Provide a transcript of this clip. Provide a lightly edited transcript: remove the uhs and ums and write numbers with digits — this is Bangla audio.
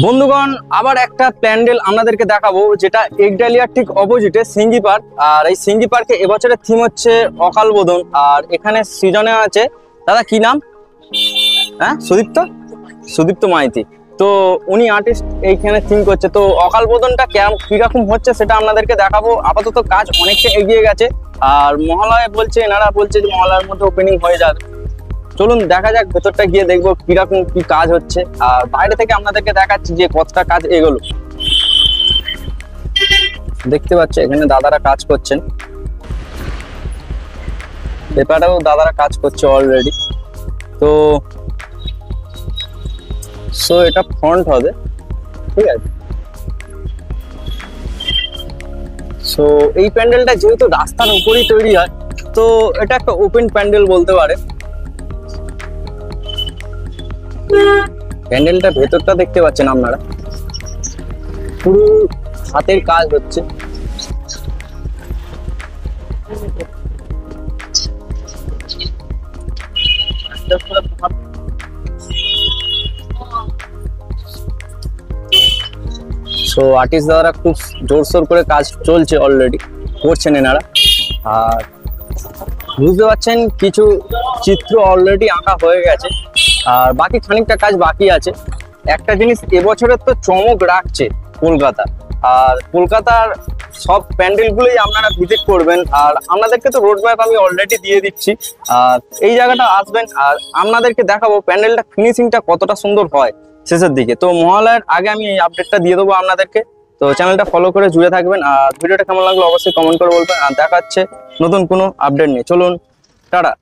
বন্ধুগণ, আবার একটা প্যান্ডেল আপনাদেরকে দেখাবো, যেটা একডালিয়ার ঠিক অপোজিটে সিঙ্গি পার্ক। আর এই সিঙ্গি পার্কে এবছরের থিম হচ্ছে অকাল বোধন। আর এখানে সৃজনে আছে, দাদা কি নাম? হ্যাঁ, সুদীপ্ত সুদীপ্ত মাইতি। তো উনি আর্টিস্ট এইখানে থিম করছে। তো অকাল বোধনটা কিরকম হচ্ছে সেটা আপনাদেরকে দেখাবো। আপাতত কাজ অনেকটা এগিয়ে গেছে, আর মহালয়া বলছে, এনারা বলছে যে মহালয়ার মধ্যে ওপেনিং হয়ে যাবে। চলুন দেখা যাক, ভেতরটা গিয়ে দেখবো কিরকম কি কাজ হচ্ছে। আর বাইরে থেকে আপনাদেরকে দেখাচ্ছি যে কতটা কাজ এগোলো। দেখতে পাচ্ছ এখানে দাদারা কাজ করছেন, পেপারেও দাদারা কাজ করছে অলরেডি। তো এটা ফ্রন্ট হবে, ঠিক আছে। এই প্যান্ডেলটা যেহেতু রাস্তার উপরেই তৈরি হয়, তো এটা একটা ওপেন প্যান্ডেল বলতে পারে। প্যান্ডেলটা ভেতরটা দেখতে পাচ্ছেন আপনারা, পুরো হাতের কাজ হচ্ছে। আর্টিস্ট দ্বারা খুব জোরসোর করে কাজ চলছে, অলরেডি করছেন এনারা। আর বুঝতে পারছেন কিছু চিত্র অলরেডি আঁকা হয়ে গেছে, আর বাকি খানিকটা কাজ বাকি আছে। একটা জিনিস এবছরের তো চমক রাখছে কলকাতা, আর কলকাতার সব প্যান্ডেলগুলোই আপনারা ভিজিট করবেন। আর আপনাদেরকে তো রোড ম্যাপ আমি অলরেডি দিয়ে দিচ্ছি, আর এই জায়গাটা আসবেন আর আপনাদেরকে দেখাবো প্যান্ডেলটা ফিনিশিংটা কতটা সুন্দর হয় শেষের দিকে। তো মহালয়ার আগে আমি এই আপডেটটা দিয়ে দেবো আপনাদেরকে। তো চ্যানেলটা ফলো করে জুড়ে থাকবেন, আর ভিডিওটা কেমন লাগলো অবশ্যই কমেন্ট করে বলবেন। আর দেখা হচ্ছে নতুন কোনো আপডেট নিয়ে। চলুন, টাটা।